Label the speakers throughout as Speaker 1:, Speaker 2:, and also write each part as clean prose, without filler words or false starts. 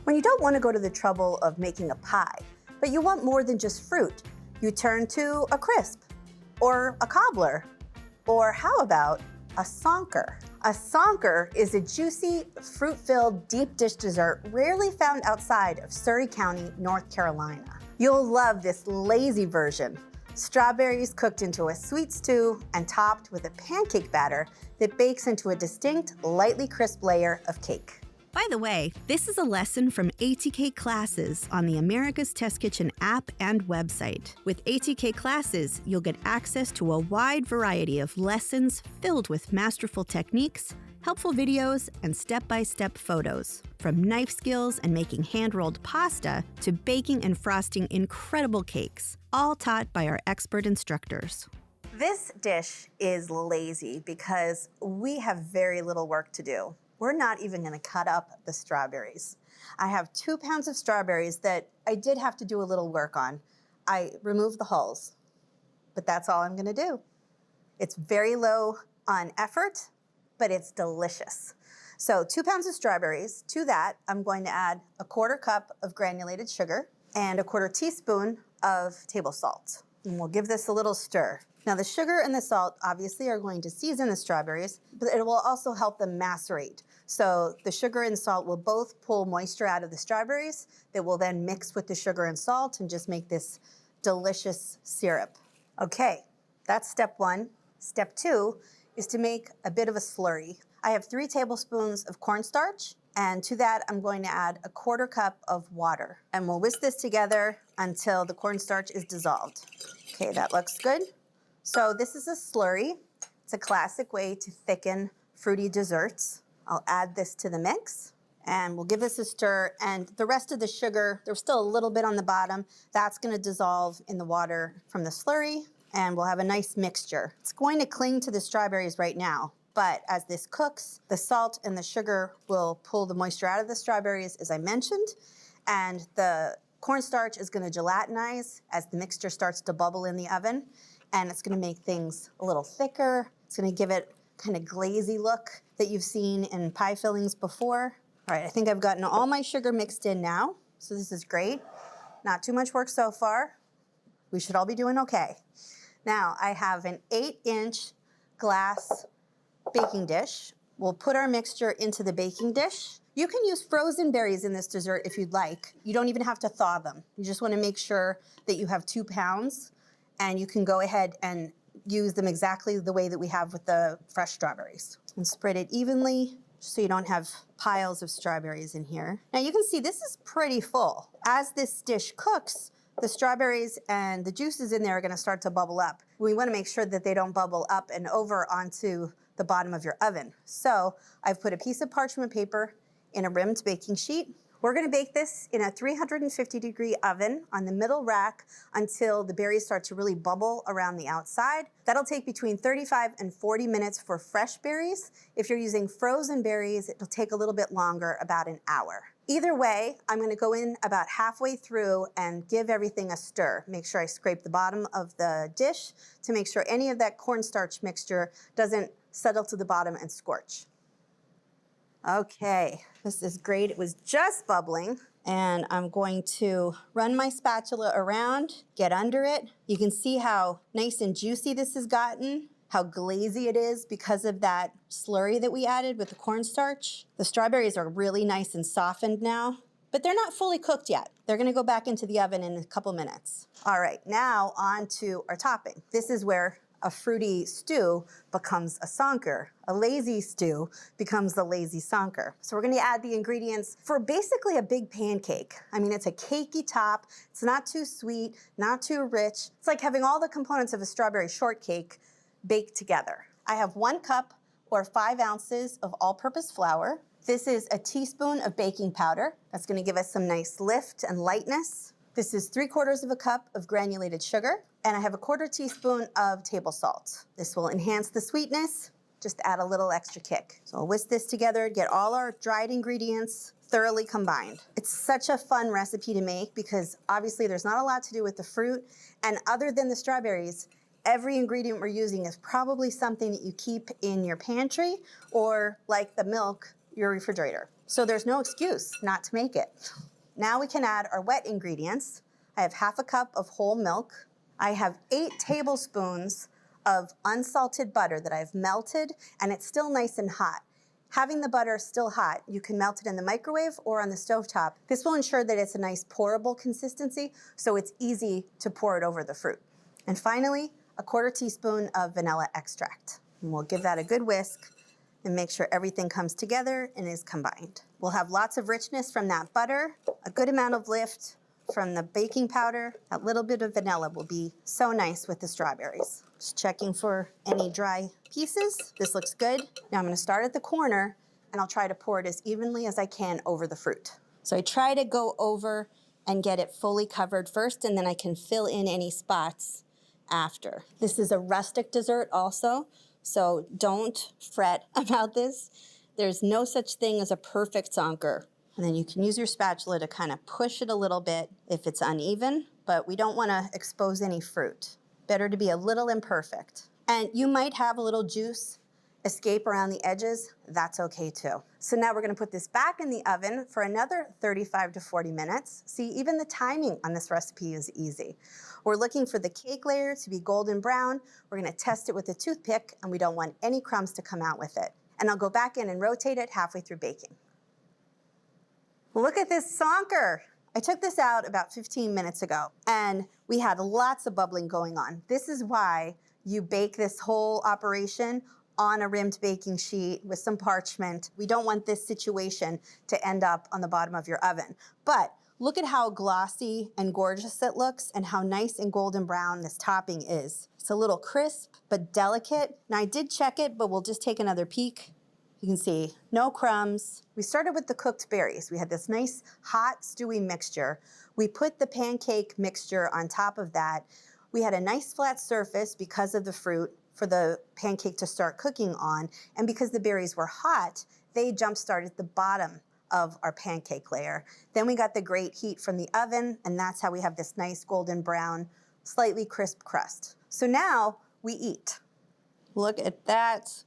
Speaker 1: When you don't want to go to the trouble of making a pie, but you want more than just fruit, you turn to a crisp, or a cobbler, or how about a sonker? A sonker is a juicy, fruit-filled deep dish dessert rarely found outside of Surry County, North Carolina. You'll love this lazy version. Strawberries cooked into a sweet stew and topped with a pancake batter that bakes into a distinct, lightly crisp layer of cake.
Speaker 2: By the way, this is a lesson from ATK Classes on the America's Test Kitchen app and website. With ATK Classes, you'll get access to a wide variety of lessons filled with masterful techniques, helpful videos, and step-by-step photos. From knife skills and making hand-rolled pasta to baking and frosting incredible cakes, all taught by our expert instructors.
Speaker 1: This dish is lazy because we have very little work to do. We're not even gonna cut up the strawberries. I have 2 pounds of strawberries that I did have to do a little work on. I removed the hulls, but that's all I'm gonna do. It's very low on effort, but it's delicious. So 2 pounds of strawberries. To that, I'm going to add a 1/4 cup of granulated sugar and a 1/4 teaspoon of table salt. And we'll give this a little stir. Now the sugar and the salt obviously are going to season the strawberries, but it will also help them macerate. So the sugar and salt will both pull moisture out of the strawberries that will then mix with the sugar and salt and just make this delicious syrup. Okay, that's step 1. Step 2 is to make a bit of a slurry. I have 3 tablespoons of cornstarch, and to that I'm going to add a 1/4 cup of water. And we'll whisk this together until the cornstarch is dissolved. Okay, that looks good. So this is a slurry. It's a classic way to thicken fruity desserts. I'll add this to the mix and we'll give this a stir, and the rest of the sugar, there's still a little bit on the bottom, that's gonna dissolve in the water from the slurry and we'll have a nice mixture. It's going to cling to the strawberries right now, but as this cooks, the salt and the sugar will pull the moisture out of the strawberries, as I mentioned, and the cornstarch is gonna gelatinize as the mixture starts to bubble in the oven, and it's gonna make things a little thicker. It's gonna give it kind of glazy look that you've seen in pie fillings before. All right, I think I've gotten all my sugar mixed in now, so this is great. Not too much work so far. We should all be doing okay. Now, I have an 8-inch glass baking dish. We'll put our mixture into the baking dish. You can use frozen berries in this dessert if you'd like. You don't even have to thaw them. You just wanna make sure that you have 2 pounds, and you can go ahead and use them exactly the way that we have with the fresh strawberries. And spread it evenly so you don't have piles of strawberries in here. Now you can see this is pretty full. As this dish cooks, the strawberries and the juices in there are gonna start to bubble up. We wanna make sure that they don't bubble up and over onto the bottom of your oven. So I've put a piece of parchment paper in a rimmed baking sheet. We're gonna bake this in a 350-degree oven on the middle rack until the berries start to really bubble around the outside. That'll take between 35 and 40 minutes for fresh berries. If you're using frozen berries, it'll take a little bit longer, about an hour. Either way, I'm gonna go in about halfway through and give everything a stir. Make sure I scrape the bottom of the dish to make sure any of that cornstarch mixture doesn't settle to the bottom and scorch. Okay, this is great. It was just bubbling, and I'm going to run my spatula around, get under it. You can see how nice and juicy this has gotten, how glazy it is because of that slurry that we added with the cornstarch. The strawberries are really nice and softened now, but they're not fully cooked yet. They're gonna go back into the oven in a couple minutes. All right, now on to our topping. This is where a fruity stew becomes a sonker. A lazy stew becomes the lazy sonker. So we're gonna add the ingredients for basically a big pancake. I mean, it's a cakey top. It's not too sweet, not too rich. It's like having all the components of a strawberry shortcake baked together. I have 1 cup or 5 ounces of all-purpose flour. This is a teaspoon of baking powder. That's gonna give us some nice lift and lightness. This is 3/4 of a cup of granulated sugar, and I have a 1/4 teaspoon of table salt. This will enhance the sweetness, just add a little extra kick. So I'll whisk this together, get all our dried ingredients thoroughly combined. It's such a fun recipe to make because obviously there's not a lot to do with the fruit, and other than the strawberries, every ingredient we're using is probably something that you keep in your pantry or, like the milk, your refrigerator. So there's no excuse not to make it. Now we can add our wet ingredients. I have half a cup of whole milk. I have 8 tablespoons of unsalted butter that I've melted, and it's still nice and hot. Having the butter still hot, you can melt it in the microwave or on the stovetop. This will ensure that it's a nice pourable consistency, so it's easy to pour it over the fruit. And finally, a 1/4 teaspoon of vanilla extract. And we'll give that a good whisk and make sure everything comes together and is combined. We'll have lots of richness from that butter, a good amount of lift from the baking powder. That little bit of vanilla will be so nice with the strawberries. Just checking for any dry pieces. This looks good. Now I'm gonna start at the corner and I'll try to pour it as evenly as I can over the fruit. So I try to go over and get it fully covered first, and then I can fill in any spots after. This is a rustic dessert also, so don't fret about this. There's no such thing as a perfect Sonker. And then you can use your spatula to kind of push it a little bit if it's uneven, but we don't want to expose any fruit. Better to be a little imperfect. And you might have a little juice escape around the edges. That's okay too. So now we're going to put this back in the oven for another 35 to 40 minutes. See, even the timing on this recipe is easy. We're looking for the cake layer to be golden brown. We're going to test it with a toothpick, and we don't want any crumbs to come out with it. And I'll go back in and rotate it halfway through baking. Look at this Sonker. I took this out about 15 minutes ago, and we had lots of bubbling going on. This is why you bake this whole operation on a rimmed baking sheet with some parchment. We don't want this situation to end up on the bottom of your oven. But look at how glossy and gorgeous it looks and how nice and golden brown this topping is. It's a little crisp, but delicate. Now I did check it, but we'll just take another peek. You can see no crumbs. We started with the cooked berries. We had this nice hot stewy mixture. We put the pancake mixture on top of that. We had a nice flat surface because of the fruit for the pancake to start cooking on. And because the berries were hot, they jump-started the bottom of our pancake layer. Then we got the great heat from the oven, and that's how we have this nice golden brown, slightly crisp crust. So now we eat. Look at that.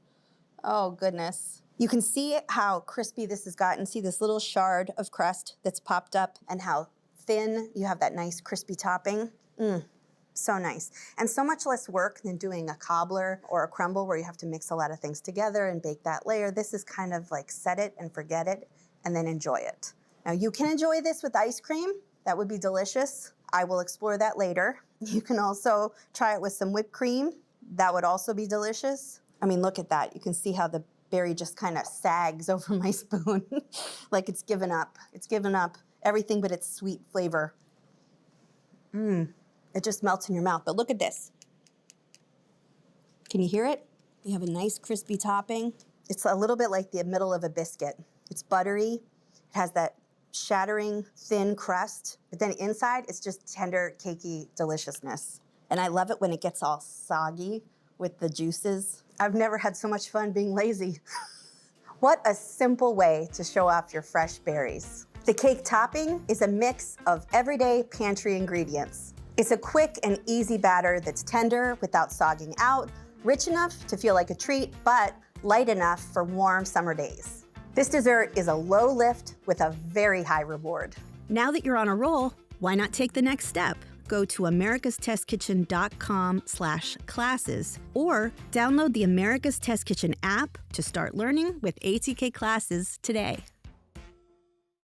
Speaker 1: Oh, goodness. You can see how crispy this has gotten. See this little shard of crust that's popped up and how thin you have that nice crispy topping. So nice. And so much less work than doing a cobbler or a crumble where you have to mix a lot of things together and bake that layer. This is kind of like set it and forget it and then enjoy it. Now you can enjoy this with ice cream. That would be delicious. I will explore that later. You can also try it with some whipped cream. That would also be delicious. I mean, look at that. You can see how the berry just kind of sags over my spoon like it's given up. It's given up everything but its sweet flavor. It just melts in your mouth. But look at this. Can you hear it? You have a nice crispy topping. It's a little bit like the middle of a biscuit. It's buttery. It has that shattering, thin crust. But then inside, it's just tender, cakey deliciousness. And I love it when it gets all soggy with the juices. I've never had so much fun being lazy. What a simple way to show off your fresh berries. The cake topping is a mix of everyday pantry ingredients. It's a quick and easy batter that's tender without sogging out, rich enough to feel like a treat, but light enough for warm summer days. This dessert is a low lift with a very high reward.
Speaker 2: Now that you're on a roll, why not take the next step? Go to americastestkitchen.com/classes or download the America's Test Kitchen app to start learning with ATK classes today.